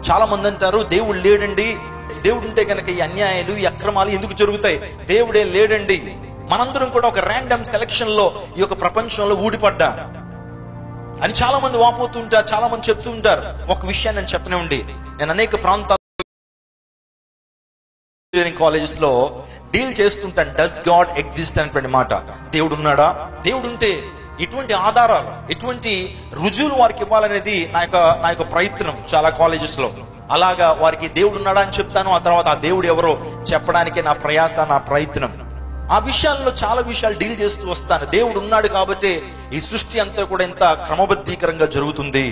చాలా మంది అంటారు దేవుడు లేడండి, దేవుడు ఉంటే కనుక ఈ అన్యాయాలు ఈ అక్రమాలు ఎందుకు జరుగుతాయి, దేవుడే లేడండి. మనందరం కూడా ఒక ర్యాండమ్ సెలక్షన్ లో ఈ యొక్క ప్రపంచంలో ఊడిపడ్డా అని చాలా మంది వాపోతూ ఉంటారు, చాలా మంది చెప్తూ ఉంటారు. ఒక విషయాన్ని నేను చెప్పనే ఉండి, నేను అనేక ప్రాంతాలు కాలేజెస్ లో డీల్ చేస్తుంటాను. డస్ గాడ్ ఎగ్జిస్ట్ అనేటువంటి మాట. దేవుడు ఉన్నాడా? దేవుడు ఉంటే ఎటువంటి ఆధారాలు, ఎటువంటి రుజువులు వారికి ఇవ్వాలనేది నా యొక్క ప్రయత్నం చాలా కాలేజెస్ లో. అలాగా వారికి దేవుడు ఉన్నాడా అని చెప్తాను, ఆ తర్వాత ఆ దేవుడు ఎవరో చెప్పడానికే నా ప్రయాస, నా ప్రయత్నం. ఆ విషయాల్లో చాలా విషయాలు డీల్ చేస్తూ వస్తాను. దేవుడు ఉన్నాడు కాబట్టి ఈ సృష్టి అంతా కూడా ఎంత క్రమబద్ధీకరంగా జరుగుతుంది,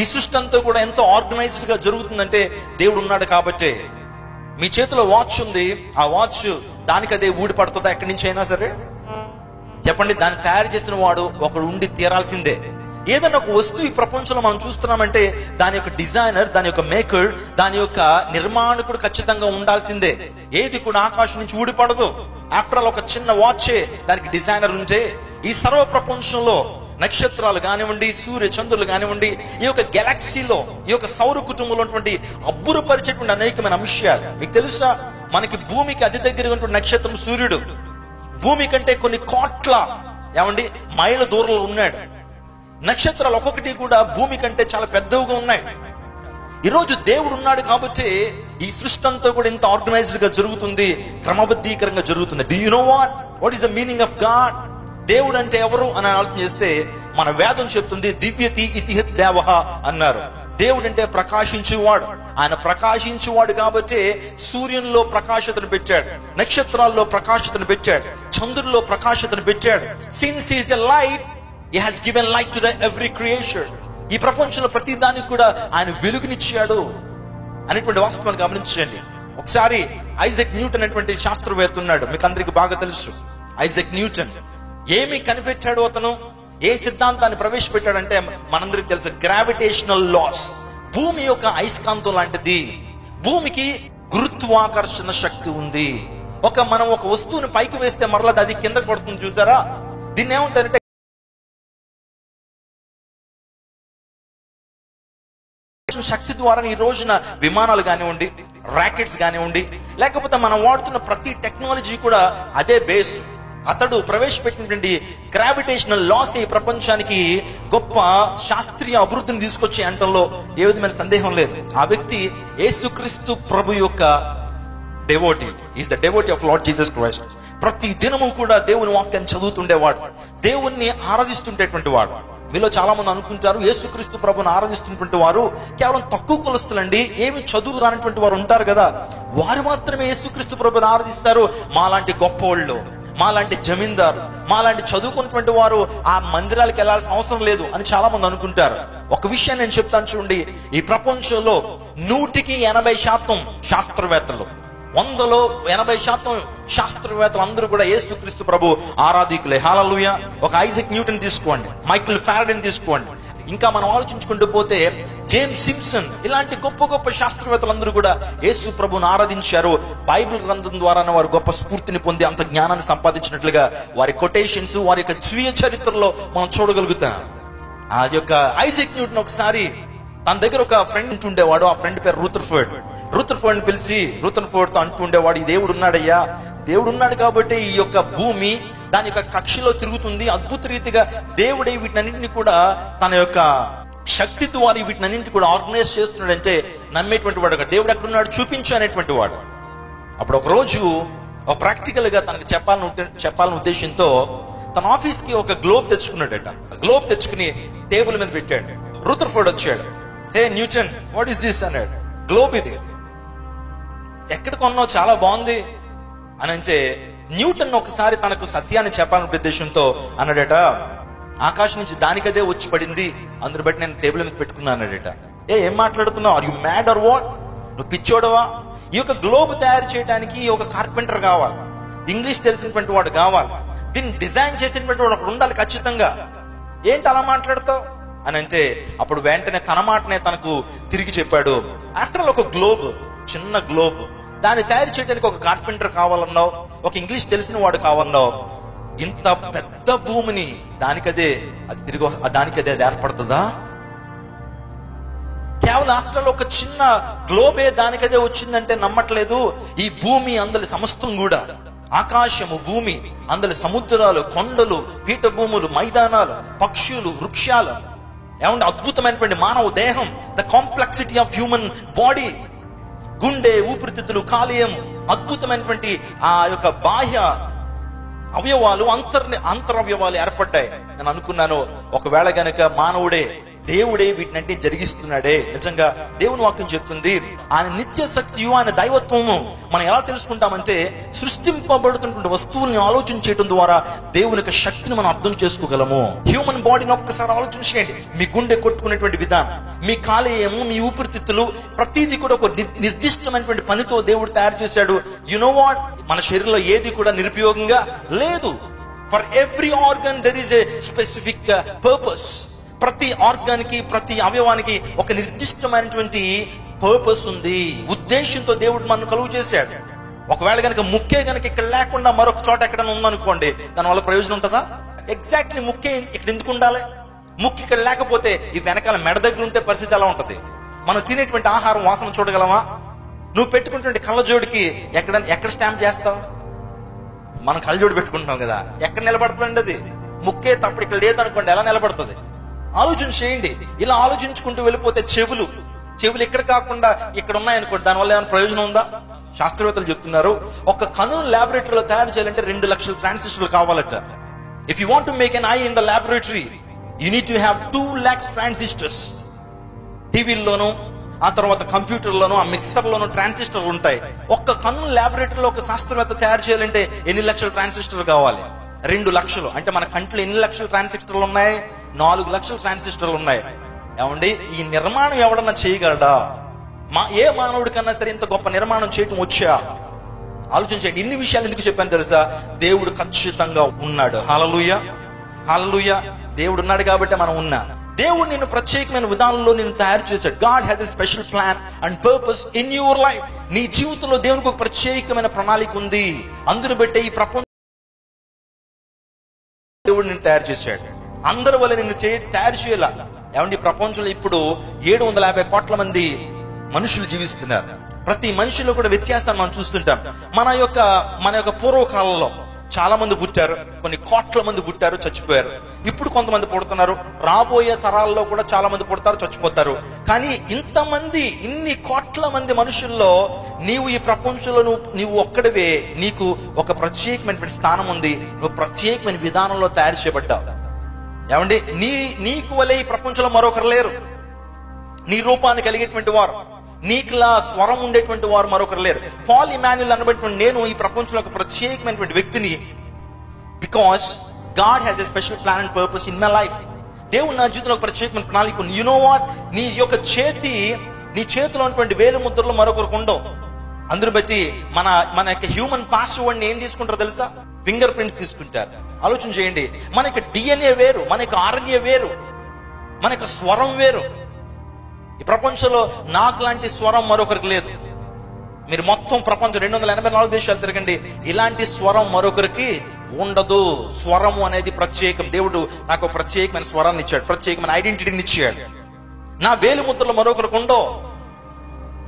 ఈ సృష్టి అంతా కూడా ఎంత ఆర్గనైజ్డ్ గా జరుగుతుందంటే దేవుడు ఉన్నాడు కాబట్టే. మీ చేతిలో వాచ్ ఉంది, ఆ వాచ్ దానికి అదే ఊడిపడుతుందా ఎక్కడి నుంచి అయినా సరే? చెప్పండి. దాన్ని తయారు చేసిన వాడు ఒకడు ఉండి తీరాల్సిందే. ఏదైనా ఒక వస్తువు ఈ ప్రపంచంలో మనం చూస్తున్నామంటే దాని యొక్క డిజైనర్, దాని యొక్క మేకర్, దాని యొక్క నిర్మాణకుడు ఖచ్చితంగా ఉండాల్సిందే. ఏది కూడా ఆకాశం నుంచి ఊడిపడదు. ఆఫ్టర్ ఆల్ ఒక చిన్న వాచే దానికి డిజైనర్ ఉంటే, ఈ సర్వ ప్రపంచంలో నక్షత్రాలు కానివ్వండి, సూర్య చంద్రులు కానివ్వండి, ఈ యొక్క గెలాక్సీలో, ఈ యొక్క సౌర కుటుంబంలో ఉన్నటువంటి అబ్బురపరిచేటువంటి అనేకమైన అంశాలు మీకు తెలుసా? మనకి భూమికి అతి దగ్గరగా ఉన్నటువంటి నక్షత్రం సూర్యుడు. భూమి కంటే కొన్ని కోట్ల మైళ్ళ దూరంలో ఉన్నాడు. నక్షత్రాలు ఒక్కొక్కటి కూడా భూమి కంటే చాలా పెద్దవిగా ఉన్నాయి. ఈరోజు దేవుడు ఉన్నాడు కాబట్టి ఈ సృష్టి అంతా కూడా ఇంత ఆర్గనైజ్డ్ గా జరుగుతుంది, క్రమబద్ధీకరంగా జరుగుతుంది. Do you know what is the meaning of God? దేవుడు అంటే ఎవరు అని ఆలోచన చేస్తే మన వేదం చెప్తుంది దివ్యతి ఇతిహ దేవః అన్నారు. దేవుడు అంటే ప్రకాశించేవాడు. ఆయన ప్రకాశించేవాడు కాబట్టి సూర్యునిలో ప్రకాశతను పెట్టాడు, నక్షత్రాల్లో ప్రకాశతను పెట్టాడు, చంద్రుల్లో ప్రకాశతను పెట్టాడు. Since is a light, he has given light to the every creation. ఈ ప్రపంచంలో ప్రతి దానికి కూడా ఆయన వెలుగునిచ్చాడు అనేటువంటి వాస్తవాన్ని గమనించండి. ఒకసారి ఐజాక్ న్యూటన్ అనేటువంటి శాస్త్రవేత్త ఉన్నాడు, మీకు అందరికి బాగా తెలుసు. ఐజాక్ న్యూటన్ ఏమి కనిపెట్టాడు? అతను ఏ సిద్ధాంతాన్ని ప్రవేశపెట్టాడంటే మనందరికి తెలుసు, గ్రావిటేషనల్ లాస్. భూమి యొక్క అయస్కాంతం లాంటిది. భూమికి గురుత్వాకర్షణ శక్తి ఉంది. మనం ఒక వస్తువుని పైకి వేస్తే మరలా అది కిందకు పడుతుంది, చూసారా? దీన్ని ఏమంటారంటే శక్తి ద్వారా ఈ రోజున విమానాలు కానివ్వండి, రాకెట్స్ కానివ్వండి, లేకపోతే మనం వాడుతున్న ప్రతి టెక్నాలజీ కూడా అదే బేస్. అతడు ప్రవేశపెట్టినటువంటి గ్రావిటేషనల్ లాస్ ఈ ప్రపంచానికి గొప్ప శాస్త్రీయ అభివృద్ధిని తీసుకొచ్చే అంటంలో ఏ విధమైన సందేహం లేదు. ఆ వ్యక్తి యేసుక్రీస్తు ప్రభు యొక్క devotee, is the devotee of lord Jesus Christ. ప్రతి దినము కూడా దేవుని వాక్యాన్ని చదువుతుండేవాడు, దేవుణ్ణి ఆరాధిస్తుండేటువంటి వాడు. మీలో చాలా మంది అనుకుంటారు యేసుక్రీస్తు ప్రభుని ఆరాధిస్తున్నటువంటి వారు కేవలం తక్కువ కులస్తులండి, ఏమి చదువు రానటువంటి వారు ఉంటారు కదా, వారు మాత్రమే యేసుక్రీస్తు ప్రభుని ఆరాధిస్తారు. మాలాంటి గొప్పవాళ్ళు, మాలాంటి జమీందారు, మాలాంటి చదువుకున్నటువంటి వారు ఆ మందిరాలకు వెళ్లాల్సిన అవసరం లేదు అని చాలా మంది అనుకుంటారు. ఒక విషయం నేను చెప్తాను చూడండి, ఈ ప్రపంచంలో 100% శాస్త్రవేత్తలు, 100లో 80% శాస్త్రవేత్తలు అందరూ కూడా యేసుక్రీస్తు ప్రభు ఆరాధికులే. హల్లెలూయా. ఒక ఐజాక్ న్యూటన్ తీసుకోండి, మైకిల్ ఫారడేని తీసుకోండి, ఇంకా మనం ఆలోచించుకుంటూ పోతే జేమ్స్ సింప్సన్, ఇలాంటి గొప్ప గొప్ప శాస్త్రవేత్తలందరూ కూడా యేసు ప్రభుని ఆరాధించారు. బైబిల్ గ్రంథం ద్వారా వారు గొప్ప స్ఫూర్తిని పొంది అంత జ్ఞానాన్ని సంపాదించినట్లుగా వారి కొటేషన్స్, వారి యొక్క స్వీయ చరిత్రలో మనం చూడగలుగుతాం. ఆ యొక్క ఐజాక్ న్యూటన్ ఒకసారి తన దగ్గర ఒక ఫ్రెండ్ ఉండేవాడు. ఆ ఫ్రెండ్ పేరు రూథర్ఫోర్డ్ పిలిచి రూథర్ఫోర్డ్ తో అంటుండేవాడు, ఈ దేవుడు ఉన్నాడయ్యా, దేవుడు ఉన్నాడు కాబట్టి ఈ యొక్క భూమి దాని యొక్క కక్షలో తిరుగుతుంది. అద్భుత రీతిగా దేవుడే వీటినన్నింటినీ కూడా తన యొక్క శక్తి ద్వారా వీటినన్నింటినీ కూడా ఆర్గనైజ్ చేస్తున్నాడంటే నమ్మేటువంటి వాడు. దేవుడు ఎక్కడున్నాడు చూపించు అనేటువంటి వాడు. అప్పుడు ఒక రోజు ఒక ప్రాక్టికల్ గా తనకు చెప్పాలని ఉద్దేశంతో తన ఆఫీస్ కి ఒక గ్లోబ్ తెచ్చుకున్నాడట. గ్లోబ్ తెచ్చుకుని టేబుల్ మీద పెట్టాడు. రూథర్ఫోర్డ్ వచ్చాడు. హే న్యూటన్, వాట్ ఈస్ దిస్ అన్నాడు. గ్లోబ్ ఇది ఎక్కడ కొన్నావు, చాలా బాగుంది అని అంటే న్యూటన్ ఒకసారి తనకు సత్యాన్ని చెప్పాలనే ఉద్దేశంతో అన్నాడట, ఆకాశం నుంచి దానికదే వచ్చి పడింది, అందుని బట్టి నేను టేబుల్ మీద పెట్టుకున్నా అన్నాడట. ఏం మాట్లాడుతున్నావు? Are you mad or what? నువ్వు పిచ్చోడవా? ఈ యొక్క గ్లోబ్ తయారు చేయడానికి ఒక కార్పెంటర్ కావాలి, ఇంగ్లీష్ తెలిసినటువంటి వాడు కావాలి, దీన్ని డిజైన్ చేసినటువంటి వాడు ఒకడు ఉండాలి ఖచ్చితంగా. ఏంటి అలా మాట్లాడతావు అని అంటే అప్పుడు వెంటనే తన మాటనే తనకు తిరిగి చెప్పాడు. ఆఫ్టర్ ఆల్ ఒక గ్లోబ్, చిన్న గ్లోబ్, దాన్ని తయారు చేయడానికి ఒక కార్పెంటర్ కావాలన్నావు, ఒక ఇంగ్లీష్ తెలిసిన వాడు కావాలన్నావు. ఇంత పెద్ద భూమిని దానికదే అది ఏర్పడుతుందా? కేవలం ఆఫ్టర్ ఒక చిన్న గ్లోబే దానికదే వచ్చిందంటే నమ్మట్లేదు. ఈ భూమి అందరి సమస్తం కూడా, ఆకాశము, భూమి, అందరి సముద్రాలు, కొండలు, పీఠభూములు, మైదానాలు, పక్షులు, వృక్షాలు, ఏమంటే అద్భుతమైనటువంటి మానవ దేహం, the complexity of human body, గుండె, ఊపిరితిత్తులు, కాలేయము, అద్భుతమైనటువంటి ఆ యొక్క బాహ్య అవయవాలు, అంతరవయవాలు ఏర్పడ్డాయి. నేను అనుకున్నాను, ఒకవేళ గనక మానవుడే దేవుడే వీటినంటే జరిగిస్తున్నాడే. నిజంగా దేవుని వాక్యం చెప్తుంది, ఆయన నిత్య శక్తియు ఆయన దైవత్వము మనం ఎలా తెలుసుకుంటామంటే, సృష్టింపబడుతున్నటువంటి వస్తువుల్ని ఆలోచన చేయడం ద్వారా దేవుని యొక్క శక్తిని మనం అర్థం చేసుకోగలము. హ్యూమన్ బాడీని ఒక్కసారి ఆలోచన చేయండి. మీ గుండె కొట్టుకునేటువంటి విధానం, మీ కాలేయము, మీ ఊపిరితిత్తులు, ప్రతిదీ కూడా ఒక నిర్దిష్టమైనటువంటి పనితో దేవుడు తయారు చేశాడు. యు నో వాట్, మన శరీరంలో ఏది కూడా నిరుపయోగంగా లేదు. For every organ there is a specific purpose. ప్రతి ఆర్గానికి, ప్రతి అవయవానికి ఒక నిర్దిష్టమైనటువంటి పర్పస్ ఉంది, ఉద్దేశంతో దేవుడు మనం కలుగు చేశాడు. ఒకవేళ కనుక ముక్కే కనుక ఇక్కడ లేకుండా మరొక చోట ఎక్కడైనా ఉందనుకోండి, దానివల్ల ప్రయోజనం ఉంటుందా? ఎగ్జాక్ట్లీ ముక్కే ఇక్కడ ఎందుకు ఉండాలి? ముక్కు ఇక్కడ లేకపోతే ఈ వెనకాల మెడ దగ్గర ఉంటే పరిస్థితి ఎలా ఉంటది? మనం తినేటువంటి ఆహారం వాసన చూడగలమా? నువ్వు పెట్టుకున్నటువంటి కళ్ళజోడికి ఎక్కడ స్టాంప్ చేస్తావు? మనం కళ్ళజోడు పెట్టుకుంటున్నాం కదా, ఎక్కడ నిలబడుతుందండి అది? ముక్కే తప్పుడు ఇక్కడ లేదనుకోండి, ఎలా నిలబడుతుంది? ఆలోచన చేయండి. ఇలా ఆలోచించుకుంటూ వెళ్ళిపోతే చెవులు ఇక్కడ కాకుండా ఇక్కడ ఉన్నాయనుకోండి, దానివల్ల ఏమైనా ప్రయోజనం ఉందా? శాస్త్రవేత్తలు చెప్తున్నారు, ఒక కన్ను ల్యాబొరేటరీలో తయారు చేయాలంటే 2 లక్షల ట్రాన్సిస్టర్లు కావాలట. If you want to make an I in the laboratory, you need to have 2 lakhs transistors. టీవీల్లోనూ, ఆ తర్వాత కంప్యూటర్లోనూ, ఆ మిక్సర్లోనూ ట్రాన్సిస్టర్లు ఉంటాయి. ఒక్క కన్ను ల్యాబొరేటరీలో ఒక శాస్త్రవేత్త తయారు చేయాలంటే ఎన్ని లక్షల ట్రాన్సిస్టర్లు కావాలి? 2 లక్షలు. అంటే మన కంట్లో ఎన్ని లక్షల ట్రాన్సిస్టర్లు ఉన్నాయి? 4 లక్షల ట్రాన్సిస్టర్లు ఉన్నాయి. ఏమండి, ఈ నిర్మాణం ఎవడన్నా చేయగలడా? ఏ మానవుడి కన్నా సరే ఇంత గొప్ప నిర్మాణం చేయటం వచ్చా? ఆలోచించండి. ఇన్ని విషయాలు ఎందుకు చెప్పాను తెలుసా? దేవుడు ఖచ్చితంగా ఉన్నాడు. హల్లెలూయా, హల్లెలూయా. దేవుడు ఉన్నాడు కాబట్టి మనం ఉన్నాం. దేవుడు నిన్ను ప్రత్యేకమైన విధానంలో నిన్ను తయారు చేశాడు. God has a special plan and purpose in your life. నీ జీవితంలో దేవునికి ఒక ప్రత్యేకమైన ప్రణాళిక ఉంది. అందును బట్టే ఈ ప్రపంచం దేవుడు నిన్ను తయారు చేశాడు. అందరి వల్ల నిన్ను తయారు చేయాల. ఏమండి, ప్రపంచంలో ఇప్పుడు 750 కోట్ల మంది మనుషులు జీవిస్తున్నారు. ప్రతి మనిషిలో కూడా వ్యత్యాసాన్ని మనం చూస్తుంటాం. మన యొక్క పూర్వకాలంలో చాలా మంది పుట్టారు, కొన్ని కోట్ల మంది పుట్టారు, చచ్చిపోయారు. ఇప్పుడు కొంతమంది పుడుతున్నారు, రాబోయే తరాల్లో కూడా చాలా మంది పుడతారు, చచ్చిపోతారు. కానీ ఇన్ని కోట్ల మంది మనుషుల్లో నీవు ఈ ప్రపంచంలో నీవు ఒక్కడివే. నీకు ఒక ప్రత్యేకమైన స్థానం ఉంది. నువ్వు ప్రత్యేకమైన విధానంలో తయారు చేయబడ్డావు. ఏమండి, నీకు వలె ఈ ప్రపంచంలో మరొకరు లేరు. నీ రూపాన్ని కలిగేటువంటి వారు, నీకులా స్వరం ఉండేటువంటి వారు మరొకరు లేరు. పాల్ ఇమాన్యుల్ అనబడినటువంటి నేను ఈ ప్రపంచంలో ఒక ప్రత్యేకమైనటువంటి వ్యక్తిని. Because God has a special plan and purpose in my life. దేవుడు నా జీవితంలో ఒక ప్రత్యేకమైన ప్రణాళిక ఉంది. యు నో వాట్, నీ చేతిలో ఉన్నటువంటి వేలు ముద్రలు మరొకరికి ఉండవు. అందును బట్టి మన యొక్క హ్యూమన్ పాస్వర్డ్ ఏం తీసుకుంటారో తెలుసా? ఫింగర్ ప్రింట్స్ తీసుకుంటారు. ఆలోచన చేయండి. మన యొక్క DNA వేరు, మన యొక్క RNA వేరు, మన యొక్క స్వరం వేరు. ఈ ప్రపంచంలో నాకు లాంటి స్వరం మరొకరికి లేదు. మీరు మొత్తం ప్రపంచం 284 దేశాలు తిరగండి, ఇలాంటి స్వరం మరొకరికి ఉండదు. స్వరము అనేది ప్రత్యేకం. దేవుడు నాకు ప్రత్యేకమైన స్వరాన్ని ఇచ్చాడు, ప్రత్యేకమైన ఐడెంటిటీని ఇచ్చాడు. నా వేలు ముద్రలు మరొకరికి ఉండవు.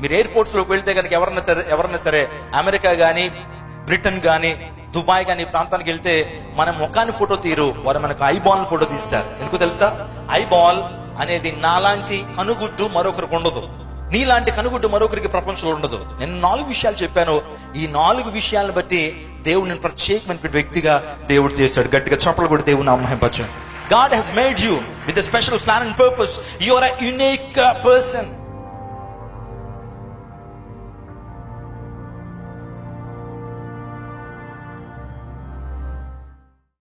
మీరు ఎయిర్పోర్ట్స్ లోకి వెళ్తే కనుక ఎవరన్నా సరే అమెరికా గానీ, బ్రిటన్ గానీ, దుబాయ్ గానీ ప్రాంతానికి వెళ్తే మన ముఖాన్ని ఫోటో తీరు, వారు మనకు ఐబాల్ ఫోటో తీస్తారు. ఎందుకు తెలుసా? ఐబాల్ అనేది నాలాంటి కనుగుడ్డు మరొకరికి ఉండదు, నీలాంటి కనుగుడ్డు మరొకరికి ప్రపంచంలో ఉండదు. నేను 4 విషయాలు చెప్పాను. ఈ 4 విషయాలను బట్టి దేవుడిని ప్రత్యేకమైన వ్యక్తిగా దేవుడు చేశాడు. గట్టిగా చప్పట్లు కొట్టి దేవుని మహిమపరచండి. God has made you with a special plan and purpose. You are a unique person.